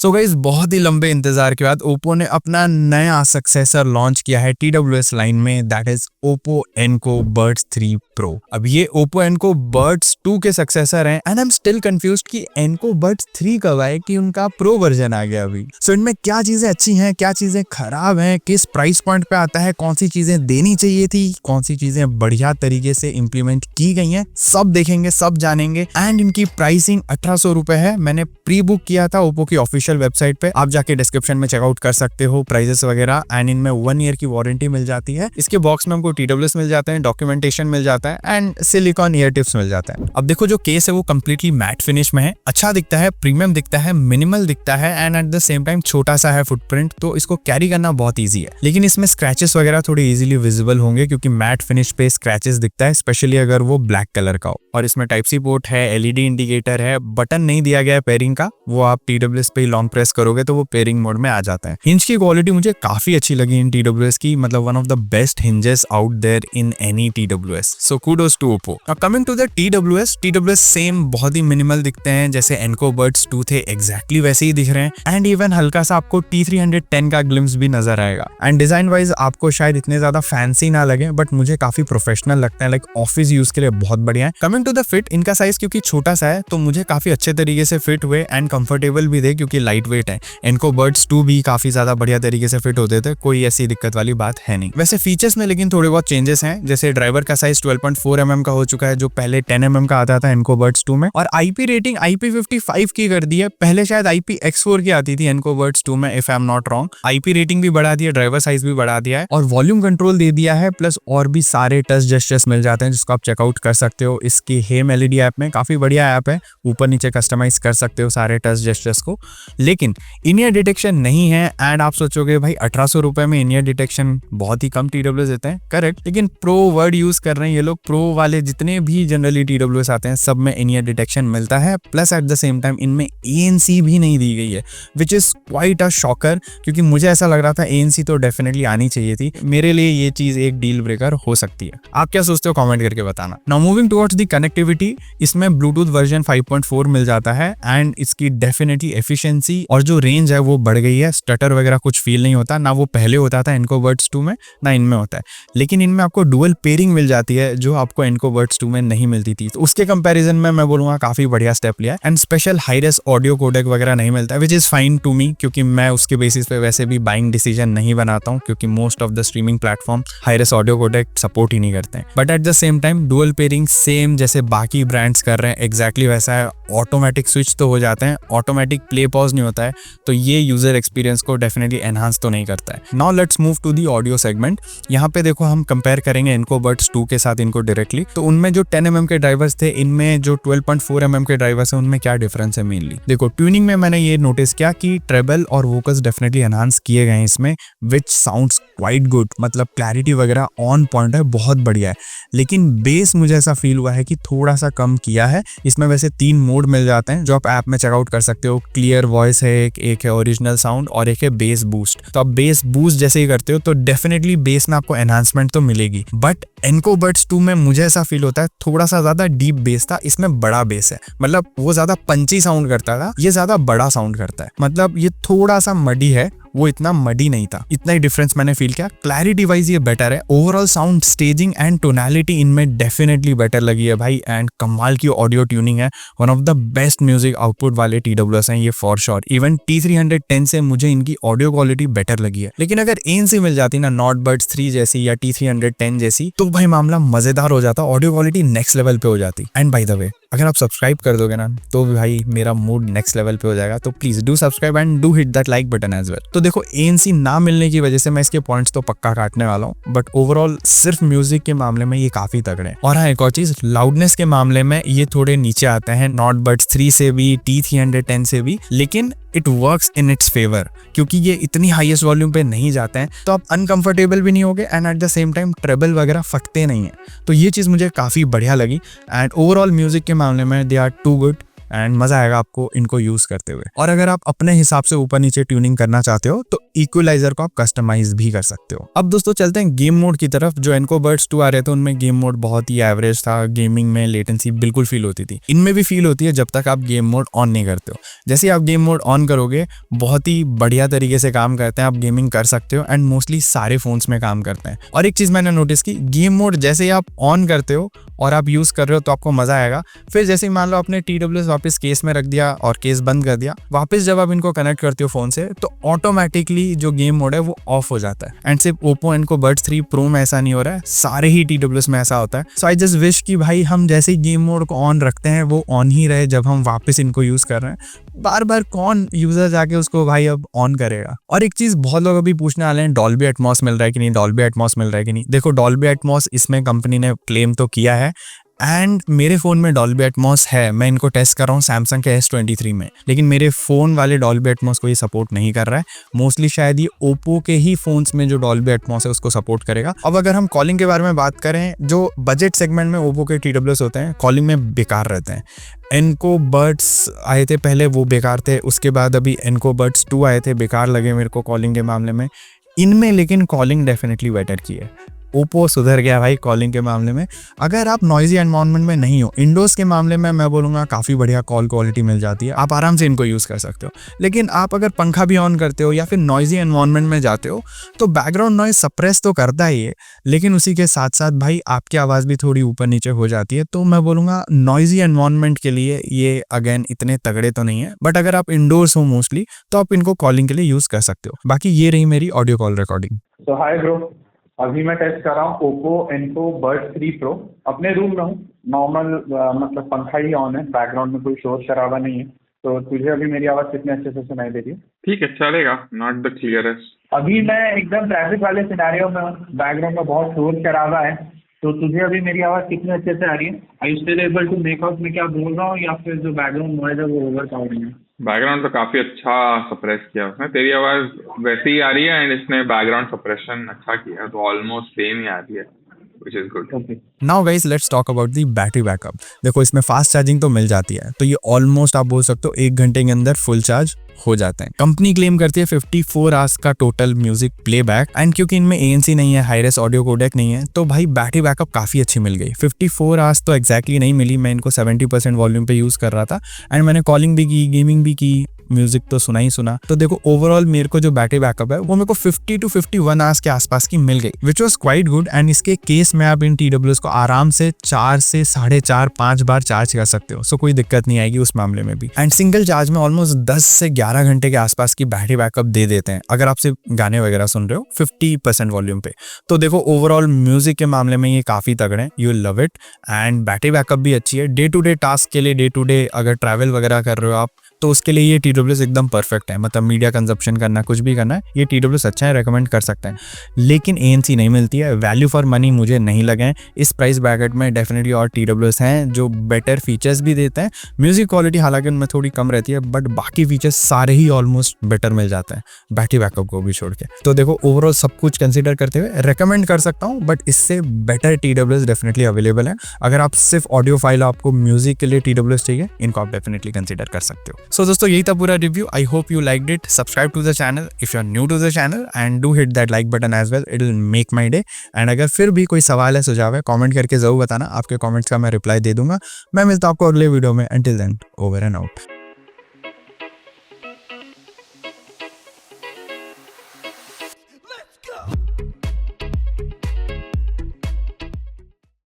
So guys, बहुत ही लंबे इंतजार के बाद ओप्पो ने अपना नया सक्सेसर लॉन्च किया है TWS लाइन में, that is Oppo Enco buds 3 Pro। अब ये ओप्पो एनको बड्स 2 के सक्सेसर हैं and I am still confused कि एनको बड्स 3 कब आए कि उनका प्रो वर्जन आ गया अभी। सो इनमें क्या चीजें अच्छी हैं, क्या चीजें खराब हैं, किस प्राइस पॉइंट पे आता है, कौन सी चीजें देनी चाहिए थी, कौन सी चीजें बढ़िया तरीके से इंप्लीमेंट की गई हैं, सब देखेंगे, सब जानेंगे। एंड इनकी प्राइसिंग 1800 रुपए है। मैंने प्री बुक किया था ओप्पो की ऑफिशियल वेबसाइट पे, आप जाके डिस्क्रिप्शन में चेकआउट कर सकते हो प्राइजेस वगैरह। एंड इनमें 1 ईयर की वारंटी मिल जाती है। इसके बॉक्स में हमको TWS मिल जाता है, डॉक्यूमेंटेशन मिल जाता है एंड सिलिकॉन ईयर टिप्स मिल जाता है। अब देखो, जो केस है वो कम्प्लीटली मैट फिनिश में है, अच्छा दिखता है, प्रीमियम दिखता है, मिनिमल दिखता है and at the same time छोटा सा है फुटप्रिंट, तो इसको कैरी करना बहुत ईजी है। लेकिन इसमें स्क्रैचेस वगैरह थोड़े इजीली विजिबल होंगे क्योंकि मैट फिनिश पे स्क्रैचेस दिखता है, स्पेशली अगर वो ब्लैक कलर का हो। और इसमें टाइप सी पोर्ट है, LED इंडिकेटर है, बटन नहीं दिया गया है पेयरिंग का, वो आप TWS पे लॉन्ग प्रेस करोगे तो वो पेयरिंग मोड में आ जाता है। हिंज की क्वालिटी मुझे काफी अच्छी लगी इन TWS की, मतलब one of the best hinges out there in any TWS। So kudos to Oppo. Now coming to the TWS same बहुत ही मिनिमल दिखते हैं, जैसे एनको बड्स 2 थे एग्जैक्टली वैसे ही दिख रहे हैं एंड इवन हल्का सा आपको T310 का ग्लिम्स भी नजर आएगा। एंड डिजाइन वाइज आपको शायद इतने ज्यादा फैंसी ना लगे, बट मुझे काफी प्रोफेशनल लगता है, लाइक ऑफिस यूज के लिए बहुत बढ़िया है। कमिंग टू द फिट, इनका साइज क्योंकि छोटा सा है तो मुझे काफी अच्छे तरीके से फिट हुए एंड कंफर्टेबल भी थे क्योंकि लाइट वेट है। एनको बड्स 2 भी काफी ज्यादा बढ़िया तरीके से फिट होते थे, कोई ऐसी दिक्कत वाली बात है नहीं। वैसे फीचर्स में लेकिन थोड़े बहुत चेंजेस हैं, जैसे ड्राइवर का साइज 12.4 mm का हो चुका है, जो पहले 10 mm का आता था एनको बड्स 2 में। और IP रेटिंग IP55 की कर दी है, पहले शायद IPX4 की आती थी एनको बड्स 2 में, if I am not wrong. IP rating भी बढ़ा दी है, ड्राइवर साइज भी बढ़ा दिया है और वॉल्यूम कंट्रोल दे दिया है, प्लस और भी सारे टच जेस्चर्स मिल जाते हैं जिसको आप चेकआउट कर सकते हो इसकी हेम LED ऐप में। काफी बढ़िया ऐप है, ऊपर नीचे कस्टमाइज कर सकते हो सारे टच जेस्चर्स को। लेकिन इन ईयर डिटेक्शन नहीं है एंड आप सोचोगे भाई 1800 रुपए में इन ईयर डिटेक्शन बहुत ही कम TWS देते हैं, करेक्ट। लेकिन प्रो वर्ड यूज कर रहे हैं ये लोग, प्रो वाले जितने भी जनरली TWS आते हैं सब में इन ईयर डिटेक्शन मिलता है, plus eight the same time इनमें ANC भी नहीं दी गई है, which is quite a shocker, क्योंकि मुझे ऐसा लग रहा था ANC तो डेफिनेटली आनी चाहिए थी। मेरे लिए ये चीज एक डील ब्रेकर हो सकती है। आप क्या सोचते हो कमेंट करके बताना। Now moving towards the connectivity, इसमें ब्लूटूथ वर्जन 5.4 मिल जाता है एंड इसकी डेफिनेटली एफिशिएंसी और जो रेंज है वो बढ़ गई है। स्टटर वगैरह कुछ फील नहीं होता, ना वो पहले होता था एनको बड्स 2 में, ना इनमें होता है। लेकिन इनमें आपको डुअल पेयरिंग मिल जाती है जो आपको एनको बड्स 2 में नहीं मिलती थी, तो उसके कंपैरिजन में मैं बोलूंगा काफी बढ़िया स्टेप लिया है। And special high res audio codec वगैरह नहीं मिलता है, which is fine to me, क्योंकि मैं उसके बेसिस पे वैसे भी बाइंग डिसीजन नहीं बनाता हूँ, क्योंकि most of the streaming platform hi res audio codec support ही नहीं करते हैं। But at the same time dual pairing same जैसे बाकी ब्रांड्स कर रहे हैं एग्जैक्टली वैसा है। ऑटोमेटिक स्विच तो हो जाते हैं, ऑटोमेटिक प्ले पॉज नहीं होता है, तो ये यूजर एक्सपीरियंस को डेफिनेटली एनहांस तो नहीं करता है। Now let's move to the audio segment. यहाँ पे देखो हम कंपेयर करेंगे एनको बड्स 2 के साथ इनको डायरेक्टली, तो उनमें जो 10 mm के ड्राइवर्स थे, इनमें जो 12.4 mm के ड्राइवर्स हैं, उनमें क्या डिफरेंस है मेनली। देखो ट्यूनिंग में मैंने ये नोटिस किया कि ट्रेबल और वोकल्स डेफिनेटली एनहांस किए गए हैं इसमें, विच साउंड्स क्वाइट गुड, मतलब क्लैरिटी वगैरह ऑन पॉइंट है, बहुत बढ़िया है। लेकिन बेस मुझे ऐसा फील हुआ है कि थोड़ा सा कम किया है। इसमें वैसे 3 मोड मिल जाते हैं जो आप ऐप में चेकआउट कर सकते हो। क्लियर वॉइस है एक है ओरिजिनल साउंड और एक है बेस बूस्ट। तो आप बेस बूस्ट जैसे ही करते हो तो डेफिनेटली बेस में आपको एनहांसमेंट तो मिलेगी, बट एनको बड्स 2 में मुझे ऐसा फील होता है थोड़ा सा ज्यादा डीप बेस था, इसमें बड़ा बेस है। मतलब वो ज्यादा पंची साउंड करता था, ये ज्यादा बड़ा साउंड करता है। मतलब ये थोड़ा सा मडी है, वो इतना मडी नहीं था। इतना ही डिफरेंस मैंने फील किया। क्लैरिटी वाइज ये बेटर है। Overall sound staging and tonality इनमें डेफिनेटली बेटर लगी है भाई, एंड कमाल की ऑडियो ट्यूनिंग है। One of the best music output वाले TWS हैं ये फॉर श्योर। इवन T310 से मुझे इनकी ऑडियो क्वालिटी बेटर लगी है। लेकिन अगर ANC मिल जाती ना नॉट बड्स 3 जैसी या T310 जैसी, तो भाई मामला मजेदार हो जाता, ऑडियो क्वालिटी नेक्स्ट लेवल पे हो जाती। एंड बाय द वे, अगर आप सब्सक्राइब कर दोगे ना तो भाई मेरा मूड नेक्स्ट लेवल पे हो जाएगा। तो please do subscribe and do hit that like button as well. तो देखो ANC ना मिलने की वजह से मैं इसके पॉइंट्स तो पक्का काटने वाला हूँ, बट ओवरऑल सिर्फ म्यूजिक के मामले में ये काफी तगड़े हैं। और हाँ, एक और चीज, लाउडनेस के मामले में ये थोड़े नीचे आते हैं नॉट बड्स 3 से भी, T310 से भी, लेकिन it works in its favour क्योंकि ये इतनी हाईएस्ट वॉल्यूम पे नहीं जाते हैं, तो आप अनकंफर्टेबल भी नहीं होगे and at the same time treble वगैरह फटते नहीं है। तो ये चीज मुझे काफी बढ़िया लगी एंड ओवरऑल म्यूजिक के मामले में they are too good and मजा आएगा आपको इनको यूज करते हुए। और अगर आप अपने हिसाब से ऊपर नीचे ट्यूनिंग करना चाहते हो तो इक्वलाइजर को आप कस्टमाइज भी कर सकते हो। अब दोस्तों चलते हैं गेम मोड की तरफ। जो एनको बर्ड्स 2 आ रहे थे उनमें गेम मोड बहुत ही एवरेज था, गेमिंग में लेटेंसी बिल्कुल फील होती थी। इनमें भी फील होती है जब तक आप गेम मोड ऑन नहीं करते हो। जैसे आप गेम मोड ऑन करोगे बहुत ही बढ़िया तरीके से काम करते हैं, आप गेमिंग कर सकते हो एंड मोस्टली सारे फोन्स में काम करते हैं। और एक चीज मैंने नोटिस की, गेम मोड जैसे ही आप ऑन करते हो और आप यूज कर रहे हो तो आपको मजा आएगा। फिर जैसे ही मान लो आपने TWS वापस केस में रख दिया और केस बंद कर दिया, वापस जब आप इनको कनेक्ट करते हो फोन से तो ऑटोमेटिकली जो गेम मोड है वो ऑफ हो जाता है। एंड सिर्फ Oppo Enco Buds 3 Pro में ऐसा नहीं हो रहा है, सारे ही TWS में ऐसा होता है। सो आई जस्ट विश कि भाई हम जैसे ही गेम मोड को ऑन रखते हैं वो ऑन ही रहे जब हम वापस इनको यूज कर रहे हैं। बार बार कौन यूजर जाके उसको भाई अब ऑन करेगा। और एक चीज बहुत लोग अभी पूछने वाले हैं, डॉल्बी एटमॉस मिल रहा है कि नहीं, डॉल्बी एटमॉस मिल रहा है कि नहीं। देखो डॉल्बी एटमॉस इसमें कंपनी ने क्लेम तो किया है एंड मेरे फ़ोन में डॉल्बी एटमॉस है, मैं इनको टेस्ट कर रहा हूँ सैमसंग के S23 में, लेकिन मेरे फ़ोन वाले डॉल्बी एटमॉस को ये सपोर्ट नहीं कर रहा है। मोस्टली शायद ये ओप्पो के ही फ़ोन्स में जो डॉल्बी एटमॉस है उसको सपोर्ट करेगा। अब अगर हम कॉलिंग के बारे में बात करें, जो बजट सेगमेंट में ओप्पो के TWS होते हैं कॉलिंग में बेकार रहते हैं। एनको बर्ड्स आए थे पहले, वो बेकार थे। उसके बाद अभी एनको बर्ड्स 2 आए थे, बेकार लगे मेरे को कॉलिंग के मामले में। इनमें लेकिन कॉलिंग डेफिनेटली बेटर की है। ओप्पो सुधर गया भाई कॉलिंग के मामले में। अगर आप नॉइजी एनवायरनमेंट में नहीं हो, इंडोज के मामले में मैं बोलूँगा काफ़ी बढ़िया कॉल क्वालिटी मिल जाती है, आप आराम से इनको यूज़ कर सकते हो। लेकिन आप अगर पंखा भी ऑन करते हो या फिर नॉइजी एनवायरनमेंट में जाते हो तो बैकग्राउंड नॉइज सप्रेस तो करता ही है, लेकिन उसी के साथ साथ भाई आपकी आवाज़ भी थोड़ी ऊपर नीचे हो जाती है। तो मैं बोलूँगा नॉइजी एनवायरनमेंट के लिए ये अगेन इतने तगड़े तो नहीं है, बट अगर आप इंडोर्स हो मोस्टली तो आप इनको कॉलिंग के लिए यूज़ कर सकते हो। बाकी ये रही मेरी ऑडियो कॉल रिकॉर्डिंग। तो हाय ब्रो, अभी मैं टेस्ट कर रहा हूँ Oppo Enco Buds 3 Pro। अपने रूम में हूँ, नॉर्मल मतलब पंखा ही ऑन है, बैकग्राउंड में कोई शोर शराबा नहीं है। तो तुझे अभी मेरी आवाज़ कितने अच्छे से सुनाई दे रही है? ठीक है, चलेगा, नॉट द क्लियरेस्ट। अभी मैं एकदम ट्रैफिक वाले सिनेरियो में हूँ, बैकग्राउंड में बहुत शोर शराबा है। तो तुझे अभी मेरी आवाज़ कितने अच्छे से आ रही है? I you still able to make out मैं क्या बोल रहा हूँ, या फिर जो बैकग्राउंड नॉइज है वो ओवर पावरिंग है? बैकग्राउंड तो काफी अच्छा सप्रेस किया उसने, तेरी आवाज वैसे ही आ रही है एंड इसने बैकग्राउंड सप्रेशन अच्छा किया, तो ऑलमोस्ट सेम ही आ रही है, which is good. Okay. Now guys let's talk about the battery backup. देखो इसमें फास्ट चार्जिंग तो मिल जाती है, तो ये ऑलमोस्ट आप बोल सकते हो 1 घंटे के अंदर फुल चार्ज हो जाते हैं। कंपनी क्लेम करती है 54 आवर्स का टोटल म्यूजिक प्लेबैक, एंड क्योंकि इनमें ANC नहीं है, हाईरेस ऑडियो कोडेक नहीं है, तो भाई बैटरी बैकअप काफी अच्छी मिल गई। 54 आवर्स तो एग्जैक्टली नहीं मिली, मैं इनको 70% वॉल्यूम पे यूज कर रहा था एंड मैंने कॉलिंग भी की, गेमिंग भी की, म्यूजिक तो सुना ही सुना। तो देखो ओवरऑल मेरे को जो बैटरी बैकअप है वो मेरे को 50 to 51 आवर्स के आसपास की मिल गई, which was quite good. And इसके केस में आप इन TWS को आराम से 4 से 4.5 5 बार चार्ज कर सकते हो, सो कोई दिक्कत नहीं आएगी उस मामले में भी। एंड सिंगल चार्ज में ऑलमोस्ट 10 से 11 घंटे के आसपास की बैटरी बैकअप दे देते हैं अगर आप सिर्फ गाने वगैरह सुन रहे हो 50% वॉल्यूम पे। तो देखो ओवरऑल म्यूजिक के मामले में ये काफी तगड़े हैं, you love it. And battery backup भी अच्छी है, डे टू डे टास्क के लिए, डे टू डे अगर ट्रैवल वगैरह कर रहे हो आप तो उसके लिए ये TWS एकदम परफेक्ट है। मतलब मीडिया कंजप्शन करना, कुछ भी करना है, ये TWS अच्छा है, रेकमेंड कर सकते हैं। लेकिन ANC नहीं मिलती है, वैल्यू फॉर मनी मुझे नहीं लगे हैं इस प्राइस ब्रैकेट में। डेफिनेटली और TWS हैं जो बेटर फीचर्स भी देते हैं। म्यूजिक क्वालिटी हालांकि उनमें थोड़ी कम रहती है, बट बाकी फीचर्स सारे ही ऑलमोस्ट बेटर मिल जाते हैं, बैटरी बैकअप को भी छोड़ के। तो देखो ओवरऑल सब कुछ कंसिडर करते हुए रेकमेंड कर सकता हूँ, बट इससे बेटर TWS डेफिनेटली अवेलेबल है। अगर आप सिर्फ ऑडियो फाइल, आपको म्यूजिक के लिए TWS चाहिए, इनको आप डेफिनेटली कंसिडर कर सकते हो। सो दोस्तों यही था पूरा review. I hope you liked it. Subscribe to the channel if you are new to the channel and do hit that like button as well, it will make my day. And अगर फिर भी कोई सवाल है, सुझाव है, comment करके जरूर बताना, आपके कमेंट्स का मैं रिप्लाई दे दूंगा। मैं मिलता हूं आपको अगले वीडियो में। Until then, over and out.